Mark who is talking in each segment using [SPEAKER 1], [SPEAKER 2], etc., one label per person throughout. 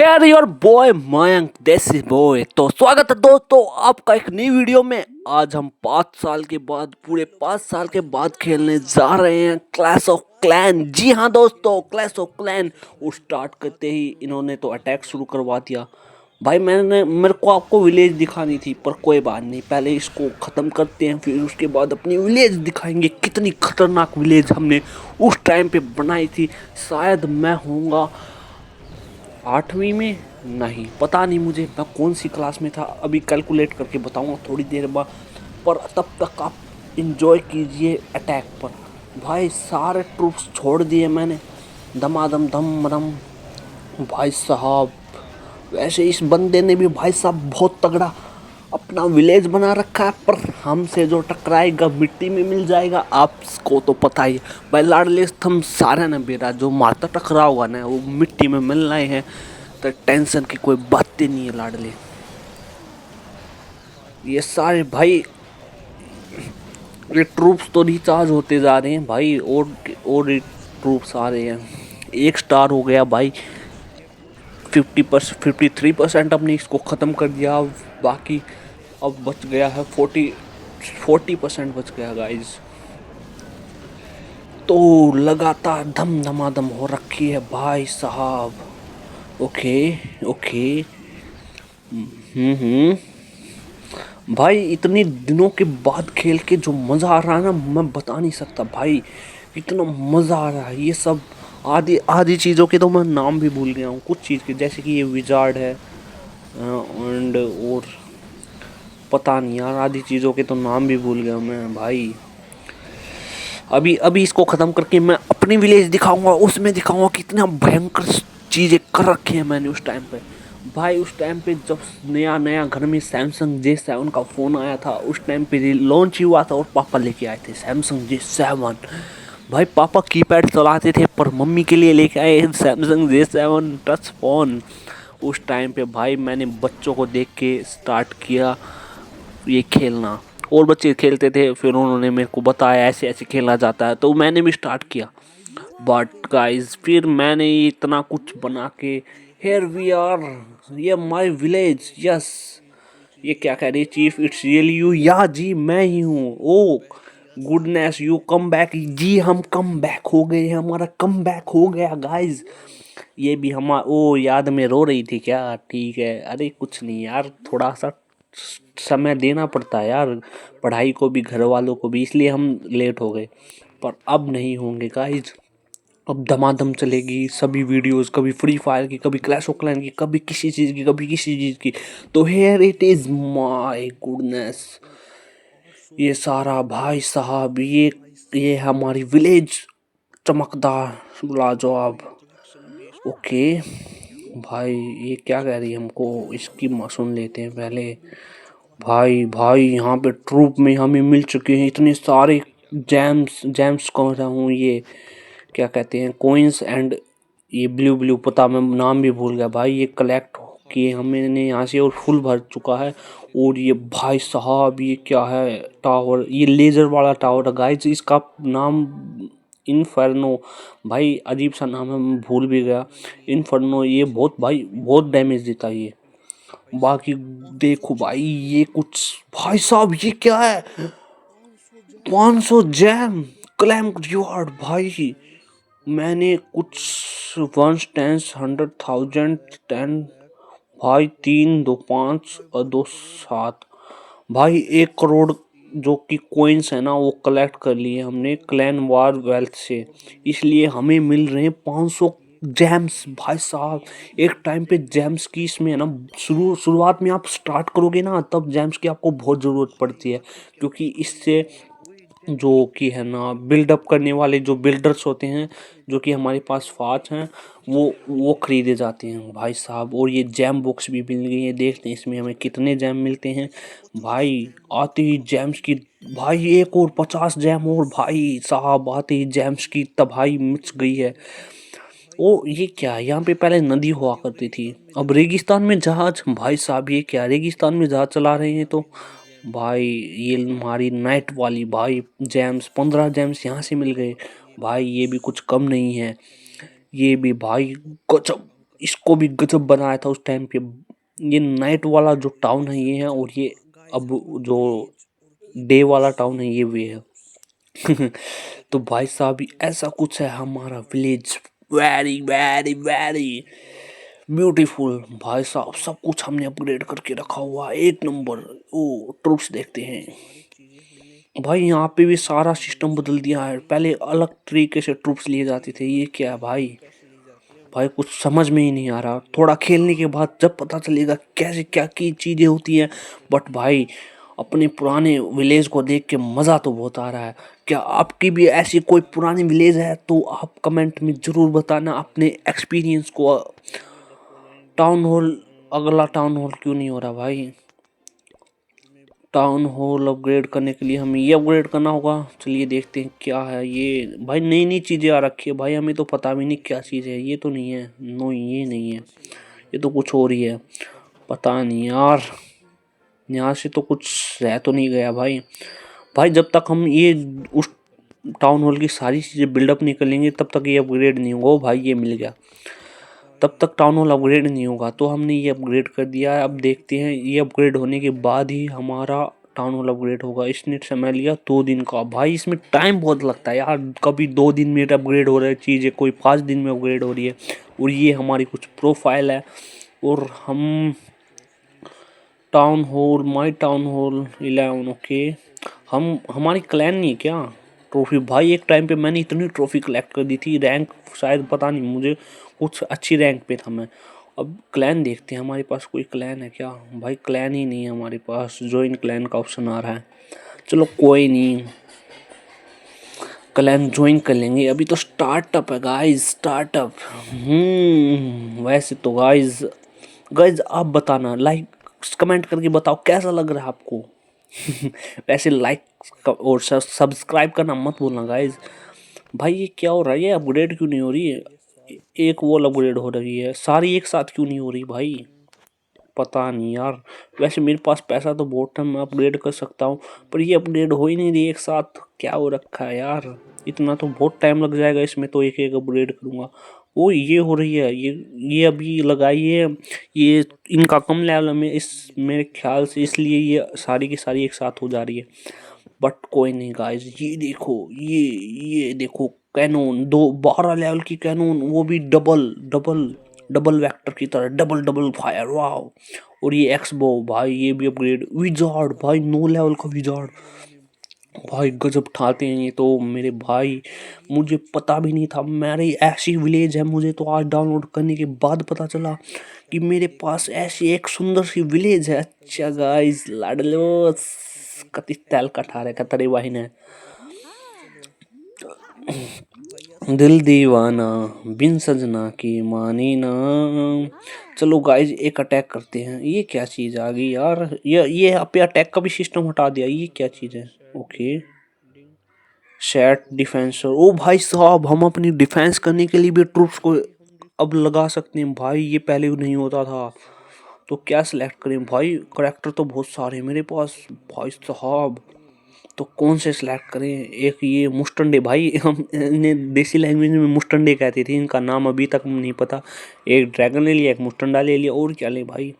[SPEAKER 1] Hair your boy Mayank देसी boy. तो स्वागत है दोस्तों आपका एक नई वीडियो में। आज हम 5 साल के बाद पूरे 5 साल के बाद खेलने जा रहे हैं क्लैश ऑफ क्लैन। जी हाँ दोस्तों, क्लैश ऑफ क्लैन। वो स्टार्ट करते ही इन्होंने तो अटैक शुरू करवा दिया। भाई मेरे को आपको विलेज दिखानी थी, पर कोई बात नहीं, पहले इसको ख़त्म करते हैं, फिर उसके बाद अपनी विलेज दिखाएंगे। कितनी खतरनाक विलेज हमने उस टाइम पे बनाई थी। शायद मैं होऊंगा 8वीं में, नहीं पता नहीं मुझे मैं कौन सी क्लास में था, अभी कैलकुलेट करके बताऊंगा थोड़ी देर बाद। पर तब तक आप इंजॉय कीजिए अटैक पर। भाई सारे ट्रूप्स छोड़ दिए मैंने, दमादम दम दम। भाई साहब वैसे इस बंदे ने भी भाई साहब बहुत तगड़ा अपना विलेज बना रखा है, पर हमसे जो टकराएगा मिट्टी में मिल जाएगा। आपको तो पता ही है भाई, लाडले हम सारे ने बेरा जो मारता टकरा होगा ना वो मिट्टी में मिलना ही है। तो टेंशन की कोई बात ही नहीं है लाडले। ये सारे भाई ये ट्रूप्स तो रिचार्ज होते जा रहे हैं भाई, और ट्रूप्स आ रहे हैं। 1 स्टार हो गया भाई। 53% अपने इसको ख़त्म कर दिया। बाकी अब बच गया है 40% बच गया गाइज। तो लगातार धम धमाधम हो रखी है भाई साहब। Okay okay. भाई इतने दिनों के बाद खेल के जो मज़ा आ रहा है ना, मैं बता नहीं सकता भाई। इतना मज़ा आ रहा है। ये सब आधी आधी चीज़ों के तो मैं नाम भी भूल गया हूँ, कुछ चीज़ के, जैसे कि ये विजार्ड है एंड और पता नहीं यार, आधी चीज़ों के तो नाम भी भूल गया मैं भाई। अभी अभी इसको ख़त्म करके मैं अपनी विलेज दिखाऊंगा, उसमें दिखाऊंगा कितना भयंकर चीज़ें कर रखी हैं मैंने उस टाइम पे। भाई उस टाइम पे जब नया नया घर में सैमसंग J7 का फ़ोन आया था, उस टाइम पे लॉन्च ही हुआ था और पापा लेके आए थे सैमसंग J7। भाई पापा कीपैड चलाते थे, पर मम्मी के लिए लेके आए सैमसंग J7 टच फ़ोन। उस टाइम पे भाई मैंने बच्चों को देख के स्टार्ट किया ये खेलना, और बच्चे खेलते थे, फिर उन्होंने मेरे को बताया ऐसे ऐसे खेला जाता है, तो मैंने भी स्टार्ट किया। बट गाइस फिर मैंने इतना कुछ बना के हेयर वी आर, ये माय विलेज। यस, ये क्या कह रही चीफ, इट्स रियली यू। या जी मैं ही हूँ। ओ गुडनेस यू कम बैक। जी हम कम बैक हो गए, हमारा कम बैक हो गया गाइस। ये भी हम ओ याद में रो रही थी क्या? ठीक है, अरे कुछ नहीं यार, थोड़ा सा समय देना पड़ता है यार, पढ़ाई को भी घर वालों को भी, इसलिए हम लेट हो गए। पर अब नहीं होंगे गाइज, अब धमाधम चलेगी सभी वीडियोस, कभी फ्री फायर की, कभी क्लैश ऑफ क्लैन की, कभी किसी चीज़ की, कभी किसी चीज़ की। तो here it is my goodness. ये सारा भाई साहब, ये हमारी विलेज चमकदार लाजवाब। ओके भाई ये क्या कह रही है हमको, इसकी सुन लेते हैं पहले। भाई भाई यहाँ पे ट्रूप में हमें मिल चुके हैं इतने सारे जैम्स। जैम्स कौन सा हूँ, ये क्या कहते हैं, कोइंस एंड ये ब्लू ब्लू, पता मैं नाम भी भूल गया भाई। ये कलेक्ट किए हमने यहाँ से और फुल भर चुका है। और ये भाई साहब ये क्या है, टावर, ये लेज़र वाला टावर है गाइस, इसका नाम इनफर्नो। भाई अजीब सा नाम है, मैं भूल भी गया। इनफर्नो, ये बहुत भाई बहुत डैमेज देता है ये। बाकी देखो भाई ये कुछ, भाई साहब ये क्या है, 500 जैम क्लेम रिवॉर्ड। भाई मैंने कुछ 1/10 100,000 10 भाई 3 2 5 और 2 7 भाई 1 करोड़ जो कि कोइंस है ना, वो कलेक्ट कर लिए हमने क्लैन वार वेल्थ से। इसलिए हमें मिल रहे हैं 500 जैम्स। भाई साहब एक टाइम पे जैम्स की इसमें है ना, शुरुआत में आप स्टार्ट करोगे ना, तब जैम्स की आपको बहुत ज़रूरत पड़ती है, क्योंकि इससे जो कि है ना बिल्डअप करने वाले जो बिल्डर्स होते हैं, जो कि हमारे पास फाच हैं, वो खरीदे जाते हैं भाई साहब। और ये जैम बॉक्स भी मिल गई है, देखते हैं इसमें हमें कितने जैम मिलते हैं। भाई आते ही जैम्स की, भाई एक और 50 जैम, और भाई साहब आते ही जैम्स की तबाही मच गई है। ओ ये क्या है, यहाँ पे पहले नदी हुआ करती थी, अब रेगिस्तान में जहाज। भाई साहब ये क्या, रेगिस्तान में जहाज चला रहे हैं। तो भाई ये हमारी नाइट वाली भाई जैम्स, 15 जैम्स यहाँ से मिल गए। भाई ये भी कुछ कम नहीं है, ये भी भाई गजब। इसको भी गजब बनाया था उस टाइम पे। ये नाइट वाला जो टाउन है ये है, और ये अब जो डे वाला टाउन है ये भी है। तो भाई साहब ऐसा कुछ है हमारा village. Very very very beautiful भाई साहब, सब कुछ हमने अपग्रेड करके रखा हुआ है, एक नंबर। ओ ट्रूप्स देखते हैं भाई, यहाँ पे भी सारा सिस्टम बदल दिया है। पहले अलग तरीके से ट्रूप्स लिए जाते थे, ये क्या है भाई? भाई कुछ समझ में ही नहीं आ रहा। थोड़ा खेलने के बाद जब पता चलेगा कैसे क्या की चीजें होती हैं। बट भाई अपने पुराने विलेज को देख के मजा तो बहुत आ रहा है। क्या आपकी भी ऐसी कोई पुरानी विलेज है तो आप कमेंट में जरूर बताना अपने एक्सपीरियंस को। टाउन हॉल, अगला टाउन हॉल क्यों नहीं हो रहा भाई? टाउन हॉल अपग्रेड करने के लिए हमें ये अपग्रेड करना होगा। चलिए देखते हैं क्या है ये। भाई नई नई चीज़ें आ रखी है भाई, हमें तो पता भी नहीं क्या चीज़ है। ये तो नहीं है, नो ये नहीं है, ये तो कुछ और ही है। पता नहीं यार, यहाँ से तो कुछ रह तो नहीं गया भाई। भाई जब तक हम ये उस टाउन हॉल की सारी चीज़ें बिल्डअप नहीं कर लेंगे तब तक ये अपग्रेड नहीं होगा। ओ भाई ये मिल गया, तब तक टाउन हॉल अपग्रेड नहीं होगा। तो हमने ये अपग्रेड कर दिया है। अब देखते हैं ये अपग्रेड होने के बाद ही हमारा टाउन हॉल अपग्रेड होगा। इसने समय लिया 2 दिन का। भाई इसमें टाइम बहुत लगता है यार, कभी 2 दिन में अपग्रेड हो रहा है चीज़ें, कोई 5 दिन में अपग्रेड हो रही है। और ये हमारी कुछ प्रोफाइल है, और हम टाउन हॉल, माई टाउन हॉल 11। ओके, हम हमारी क्लैन नहीं है क्या ट्रॉफी? भाई एक टाइम पे मैंने इतनी ट्रॉफी कलेक्ट कर दी थी, रैंक शायद पता नहीं मुझे, कुछ अच्छी रैंक पे था मैं। अब क्लैन देखते हैं हमारे पास कोई क्लैन है क्या? भाई क्लैन ही नहीं है हमारे पास। ज्वाइन क्लैन का ऑप्शन आ रहा है, चलो कोई नहीं, क्लैन ज्वाइन कर लेंगे। अभी तो स्टार्टअप है गाइस, स्टार्टअप। वैसे तो गाइस, गाइस आप बताना, लाइक कमेंट करके बताओ कैसा लग रहा है आपको। वैसे लाइक और सब्सक्राइब करना मत भूलना गाइज। भाई ये क्या हो रहा है? ये अपग्रेड क्यों नहीं हो रही है? एक वॉल अपग्रेड हो रही है, सारी एक साथ क्यों नहीं हो रही भाई? पता नहीं यार। वैसे मेरे पास पैसा तो बहुत है, मैं अपग्रेड कर सकता हूँ, पर ये अपग्रेड हो ही नहीं रही एक साथ। क्या हो रखा है यार? इतना तो बहुत टाइम लग जाएगा इसमें, तो एक एक अपग्रेड करूँगा। वो ये हो रही है, ये अभी लगाई है। ये इनका कम लेवल में इस मेरे ख्याल से, इसलिए ये सारी की सारी एक साथ हो जा रही है। बट कोई नहीं गाइस, ये देखो, ये देखो कैनोन, 12 लेवल की कैनोन, वो भी डबल डबल डबल वेक्टर की तरह, डबल डबल फायर, वाओ। और ये एक्सबो भाई, ये भी अपग्रेड। विजार्ड भाई, 9 लेवल का विजार्ड, भाई गजब ठाते हैं ये तो मेरे भाई। मुझे पता भी नहीं था मेरी ऐसी विलेज है, मुझे तो आज डाउनलोड करने के बाद पता चला कि मेरे पास ऐसी एक सुंदर सी विलेज है। अच्छा गाइस, लाडलो कति तैल कठारे कतरे वाहिन है, दिल दीवाना बिन सजना की मानी ना। चलो गाइस एक अटैक करते हैं। ये क्या चीज आ गई यार? ये पे अटैक का भी सिस्टम हटा दिया, ये क्या चीज है? Okay, set डिफेंसर। ओ भाई साहब, हम अपनी डिफेंस करने के लिए भी ट्रूप्स को अब लगा सकते हैं भाई, ये पहले नहीं होता था। तो क्या सिलेक्ट करें भाई? करेक्टर तो बहुत सारे हैं मेरे पास भाई साहब, तो कौन से सिलेक्ट करें? एक ये मुस्टंडे भाई, हम इन्हें देसी लैंग्वेज में मुस्टंडे कहते थे, इनका नाम अभी तक नहीं पता। एक ड्रैगन ले लिया, एक मुस्टंडा ले लिया, और क्या ले भाई?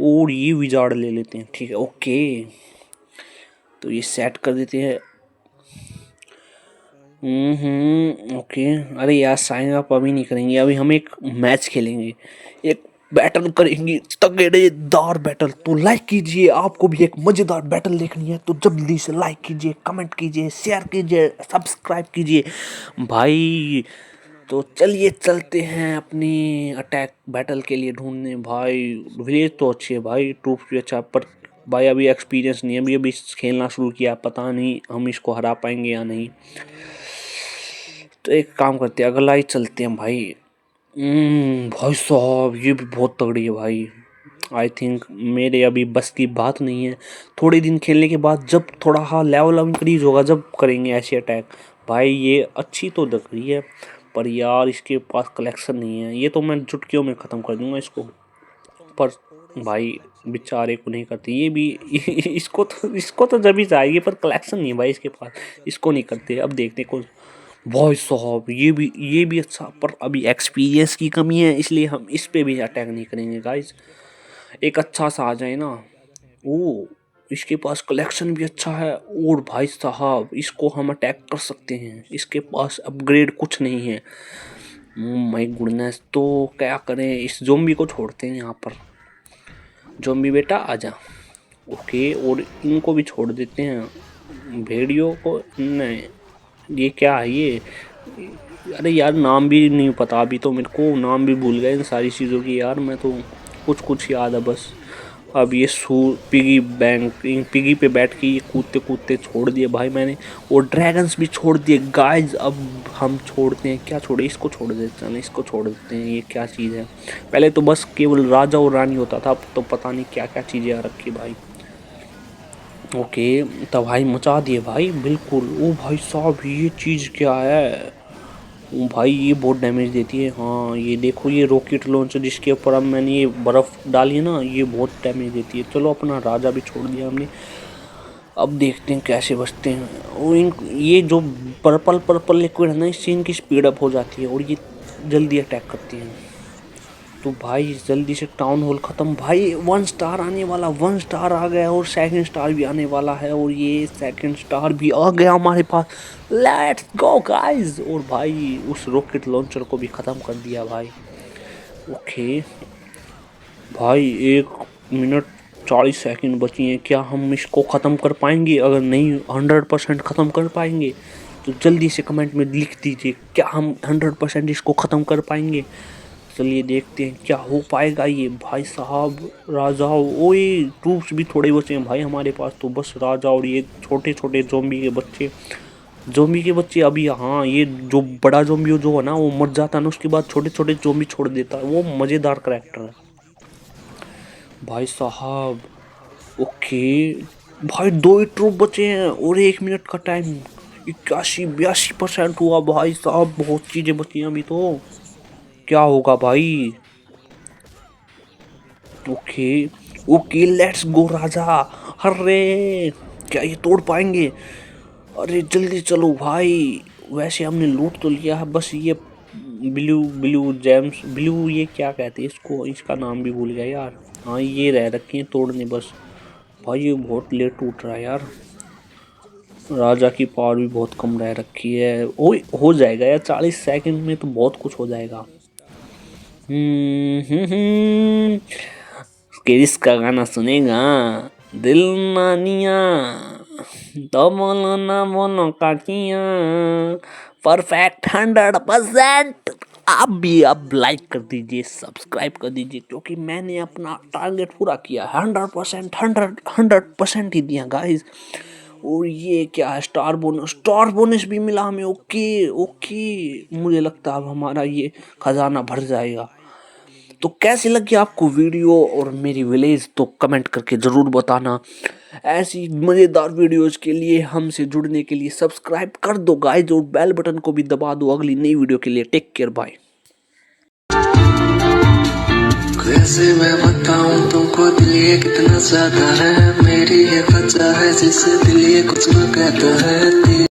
[SPEAKER 1] और ये विजार्ड ले लेते हैं, ठीक है ओके। तो ये सेट कर देते हैं। ओके। अरे यार साइन अप अभी नहीं करेंगे, अभी हम एक मैच खेलेंगे, एक बैटल करेंगे, तगड़ेदार बैटल। तो लाइक कीजिए, आपको भी एक मजेदार बैटल देखनी है तो जल्दी से लाइक कीजिए, कमेंट कीजिए, शेयर कीजिए, सब्सक्राइब कीजिए भाई। तो चलिए चलते हैं अपनी अटैक बैटल के लिए ढूंढने भाई। विलेज तो अच्छी है भाई, ट्रूप्स भी अच्छा, पर भाई अभी एक्सपीरियंस नहीं है, अभी खेलना शुरू किया, पता नहीं हम इसको हरा पाएंगे या नहीं। तो एक काम करते हैं, अगला ही चलते हैं भाई। भाई साहब ये भी बहुत तगड़ी है भाई। आई थिंक मेरे अभी बस की बात नहीं है। थोड़े दिन खेलने के बाद जब थोड़ा हाँ लेवल इंक्रीज होगा, जब करेंगे ऐसे अटैक। भाई ये अच्छी तो लग रही है, पर यार इसके पास कलेक्शन नहीं है। ये तो मैं चुटकियों में ख़त्म कर दूंगा इसको, पर भाई बेचारे को नहीं करते ये भी। इसको तो जब ही चाहिए, पर कलेक्शन नहीं है भाई इसके पास, इसको नहीं करते। अब देखते हैं भाई साहब ये भी अच्छा, पर अभी एक्सपीरियंस की कमी है इसलिए हम इस पे भी अटैक नहीं करेंगे गाइस। एक अच्छा सा आ जाए ना। ओ, इसके पास कलेक्शन भी अच्छा है, और भाई साहब इसको हम अटैक कर सकते हैं, इसके पास अपग्रेड कुछ नहीं है। माय गुडनेस, तो क्या करें, इस ज़ोंबी को छोड़ते हैं यहाँ पर। ज़ोंबी बेटा आजा। ओके, और इनको भी छोड़ देते हैं, भेड़ियों को नहीं। ये क्या है ये? अरे यार नाम भी नहीं पता, अभी तो मेरे को नाम भी भूल गए इन सारी चीज़ों की यार, मैं तो कुछ कुछ याद है बस। अब ये पिगी बैंक, पिगी पे बैठ के ये कूदते कूदते छोड़ दिए भाई मैंने, और ड्रैगन्स भी छोड़ दिए गाइस। अब हम छोड़ते हैं, क्या छोड़े, इसको छोड़ देते हैं, इसको छोड़ देते हैं। ये क्या चीज़ है? पहले तो बस केवल राजा और रानी होता था, अब तो पता नहीं क्या क्या चीज़ें आ रखी भाई। ओके, तो भाई मचा दिए भाई बिल्कुल। ओ भाई साहब, ये चीज़ क्या है? ओ भाई, ये बहुत डैमेज देती है। हाँ ये देखो, ये रॉकेट लॉन्चर जिसके ऊपर अब मैंने ये बर्फ़ डाली है ना, ये बहुत डैमेज देती है। चलो, अपना राजा भी छोड़ दिया हमने, अब देखते हैं कैसे बचते हैं। और ये जो पर्पल पर्पल लिक्विड है ना, इससे इनकी स्पीड अप हो जाती है और ये जल्दी अटैक करती हैं। तो भाई जल्दी से टाउन हॉल ख़त्म। भाई 1 स्टार आने वाला, 1 स्टार आ गया, और 2nd स्टार भी आने वाला है, और ये 2nd स्टार भी आ गया हमारे पास। Let's go guys. और भाई उस रॉकेट लॉन्चर को भी ख़त्म कर दिया भाई। ओके भाई, 1 मिनट 40 सेकंड बची हैं, क्या हम इसको ख़त्म कर पाएंगे? अगर नहीं 100% ख़त्म कर पाएंगे तो जल्दी से कमेंट में लिख दीजिए, क्या हम 100% इसको ख़त्म कर पाएंगे? चलिए देखते हैं क्या हो पाएगा ये। भाई साहब, राजा, ओए ट्रूप्स भी थोड़े बचे हैं भाई हमारे पास, तो बस राजा और ये छोटे छोटे ज़ॉम्बी के बच्चे। ज़ॉम्बी के बच्चे अभी, हाँ ये जो बड़ा ज़ॉम्बी जो है ना वो मर जाता है ना, उसके बाद छोटे छोटे ज़ॉम्बी छोड़ देता है, वो मज़ेदार करैक्टर है भाई साहब। ओके भाई, 2 ही ट्रूप बचे हैं और 1 मिनट का टाइम। 81-82% हुआ भाई साहब, बहुत चीज़ें बची हैं अभी तो। क्या होगा भाई? ओके ओके, लेट्स गो राजा। अरे क्या ये तोड़ पाएंगे? अरे जल्दी चलो भाई। वैसे हमने लूट तो लिया है, बस ये ब्लू ब्लू जेम्स, ब्लू ये क्या कहते हैं इसको, इसका नाम भी भूल गया यार। हाँ ये रह रखी हैं तोड़ने बस। भाई ये बहुत लेट टूट रहा है यार, राजा की पावर भी बहुत कम रह रखी है। ओ हो जाएगा यार, 40 सेकंड में तो बहुत कुछ हो जाएगा। किस का गाना सुनेगा? दिल मानिया तो बोलो ना बोलो काकिया। परफेक्ट 100%। आप भी अब लाइक कर दीजिए, सब्सक्राइब कर दीजिए, क्योंकि मैंने अपना टारगेट पूरा किया। 100%, 100% ही दिया गाइस। और ये क्या है, स्टार बोनस भी मिला हमें। ओके ओके, मुझे लगता है अब हमारा ये खजाना भर जाएगा। तो कैसी लगी आपको वीडियो और मेरी विलेज, तो कमेंट करके ज़रूर बताना। ऐसी मज़ेदार वीडियोज़ के लिए हमसे जुड़ने के लिए सब्सक्राइब कर दो गाइस, और बेल बटन को भी दबा दो अगली नई वीडियो के लिए। Take care, bye.
[SPEAKER 2] कैसे मैं बताऊं तुमको, दिल ये कितना ज्यादा है, मेरी ये वजह है जिसे दिल ये कुछ न कहता है।